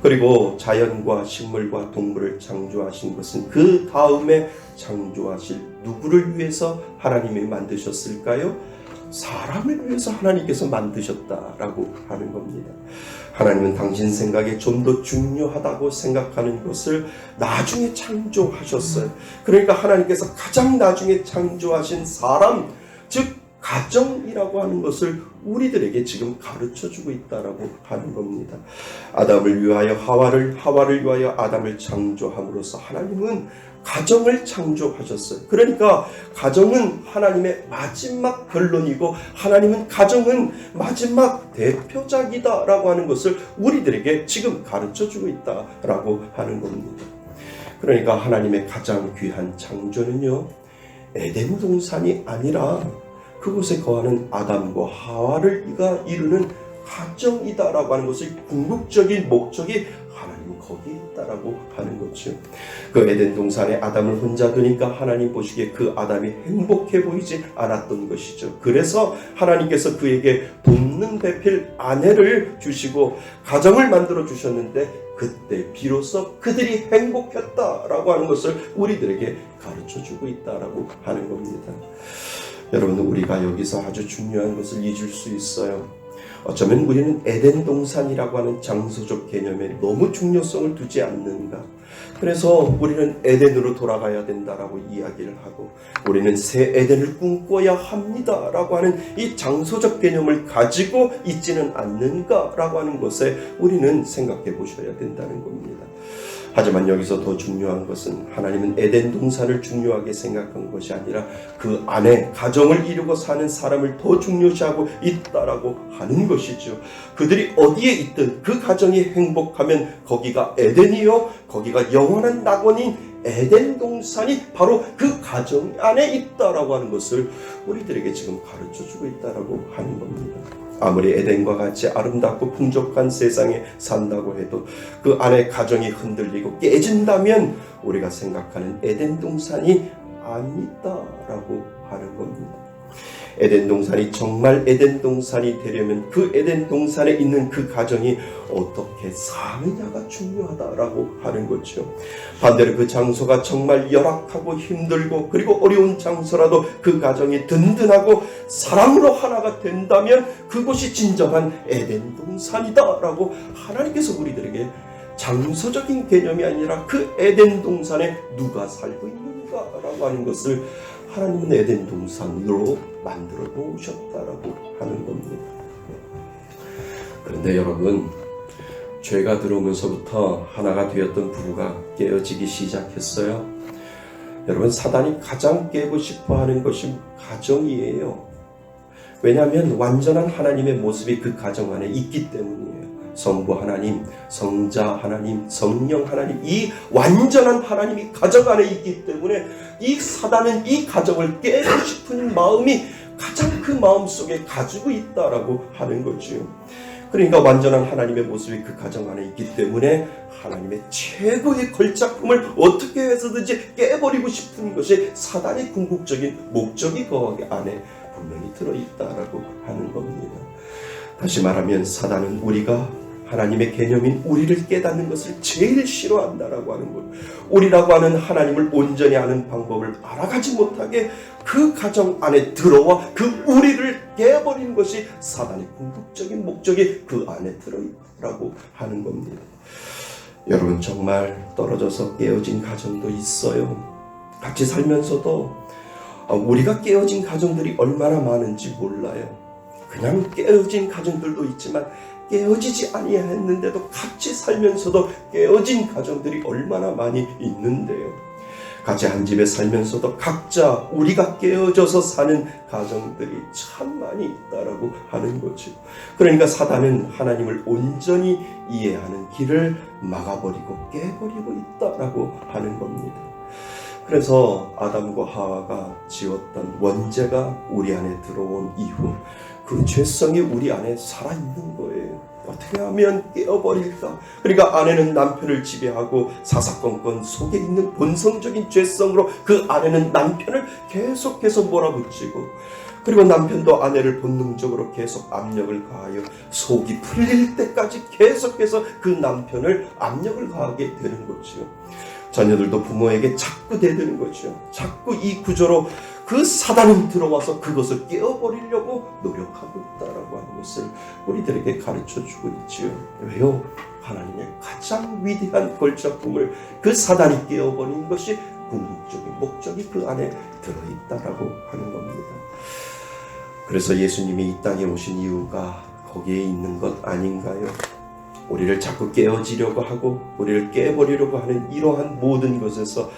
그리고 자연과 식물과 동물을 창조하신 것은 그 다음에 창조하실 누구를 위해서 하나님이 만드셨을까요? 사람을 위해서 하나님께서 만드셨다라고 하는 겁니다. 하나님은 당신 생각에 좀 더 중요하다고 생각하는 것을 나중에 창조하셨어요. 그러니까 하나님께서 가장 나중에 창조하신 사람, 즉 가정이라고 하는 것을 우리들에게 지금 가르쳐주고 있다라고 하는 겁니다. 아담을 위하여 하와를 위하여 아담을 창조함으로써 하나님은 가정을 창조하셨어요. 그러니까 가정은 하나님의 마지막 결론이고 하나님은 가정은 마지막 대표작이다라고 하는 것을 우리들에게 지금 가르쳐주고 있다라고 하는 겁니다. 그러니까 하나님의 가장 귀한 창조는요, 에덴 동산이 아니라 그곳에 거하는 아담과 하와를 이루는 가정이다라고 하는 것의 궁극적인 목적이 하나님 거기에 있다라고 하는 거죠. 그 에덴 동산에 아담을 혼자 두니까 하나님 보시기에 그 아담이 행복해 보이지 않았던 것이죠. 그래서 하나님께서 그에게 돕는 배필 아내를 주시고 가정을 만들어 주셨는데 그때 비로소 그들이 행복했다라고 하는 것을 우리들에게 가르쳐주고 있다라고 하는 겁니다. 여러분, 우리가 여기서 아주 중요한 것을 잊을 수 있어요. 어쩌면 우리는 에덴 동산이라고 하는 장소적 개념에 너무 중요성을 두지 않는가. 그래서 우리는 에덴으로 돌아가야 된다라고 이야기를 하고 우리는 새 에덴을 꿈꿔야 합니다라고 하는 이 장소적 개념을 가지고 있지는 않는가라고 하는 것에 우리는 생각해 보셔야 된다는 겁니다. 하지만 여기서 더 중요한 것은 하나님은 에덴 동산을 중요하게 생각한 것이 아니라 그 안에 가정을 이루고 사는 사람을 더 중요시하고 있다라고 하는 것이죠. 그들이 어디에 있든 그 가정이 행복하면 거기가 에덴이요, 거기가 영원한 낙원인 에덴 동산이 바로 그 가정 안에 있다라고 하는 것을 우리들에게 지금 가르쳐주고 있다라고 하는 겁니다. 아무리 에덴과 같이 아름답고 풍족한 세상에 산다고 해도 그 안에 가정이 흔들리고 깨진다면 우리가 생각하는 에덴 동산이 아니다라고 하는 겁니다. 에덴 동산이 정말 에덴 동산이 되려면 그 에덴 동산에 있는 그 가정이 어떻게 사느냐가 중요하다라고 하는 거죠. 반대로 그 장소가 정말 열악하고 힘들고 그리고 어려운 장소라도 그 가정이 든든하고 사랑으로 하나가 된다면 그곳이 진정한 에덴 동산이다라고 하나님께서 우리들에게 장소적인 개념이 아니라 그 에덴 동산에 누가 살고 있는가라고 하는 것을 하나님은 에덴 동산으로 만들어 놓으셨다라고 하는 겁니다. 그런데 여러분, 죄가 들어오면서부터 하나가 되었던 부부가 깨어지기 시작했어요. 여러분, 사단이 가장 깨고 싶어 하는 것이 가정이에요. 왜냐하면 완전한 하나님의 모습이 그 가정 안에 있기 때문이에요. 성부 하나님, 성자 하나님, 성령 하나님, 이 완전한 하나님이 가정 안에 있기 때문에 이 사단은 이 가정을 깨고 싶은 마음이 가장 그 마음속에 가지고 있다라고 하는 거죠. 그러니까 완전한 하나님의 모습이 그 가정 안에 있기 때문에 하나님의 최고의 걸작품을 어떻게 해서든지 깨버리고 싶은 것이 사단의 궁극적인 목적이 그 안에 분명히 들어있다라고 하는 겁니다. 다시 말하면 사단은 우리가 하나님의 개념인 우리를 깨닫는 것을 제일 싫어한다라고 하는 것. 우리라고 하는 하나님을 온전히 아는 방법을 알아가지 못하게 그 가정 안에 들어와 그 우리를 깨버리는 것이 사단의 궁극적인 목적이 그 안에 들어있다라고 하는 겁니다. 여러분, 정말 떨어져서 깨어진 가정도 있어요. 같이 살면서도 우리가 깨어진 가정들이 얼마나 많은지 몰라요. 그냥 깨어진 가정들도 있지만 깨어지지 아니했는데도 같이 살면서도 깨어진 가정들이 얼마나 많이 있는데요. 같이 한 집에 살면서도 각자 우리가 깨어져서 사는 가정들이 참 많이 있다라고 하는 거죠. 그러니까 사단은 하나님을 온전히 이해하는 길을 막아버리고 깨버리고 있다라고 하는 겁니다. 그래서 아담과 하와가 지었던 원죄가 우리 안에 들어온 이후 그 죄성이 우리 안에 살아있는 거예요. 어떻게 하면 깨어버릴까? 그러니까 아내는 남편을 지배하고 사사건건 속에 있는 본성적인 죄성으로 그 아내는 남편을 계속해서 몰아붙이고 그리고 남편도 아내를 본능적으로 계속 압력을 가하여 속이 풀릴 때까지 계속해서 그 남편을 압력을 가하게 되는 거죠. 자녀들도 부모에게 자꾸 대드는 거죠. 자꾸 이 구조로 그 사단은 들어와서 그것을 깨어버리려고 노력하고 있다라고 하는 것을 우리들에게 가르쳐주고 있지요. 왜요? 하나님의 가장 위대한 걸작품을 그 사단이 깨어버린 것이 궁극적인 목적이 그 안에 들어있다라고 하는 겁니다. 그래서 예수님이 이 땅에 오신 이유가 거기에 있는 것 아닌가요? 우리를 자꾸 깨어지려고 하고 우리를 깨버리려고 하는 이러한 모든 것에서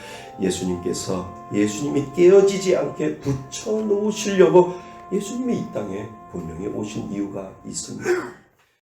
예수님이 깨어지지 않게 붙여놓으시려고 예수님이 이 땅에 분명히 오신 이유가 있습니다.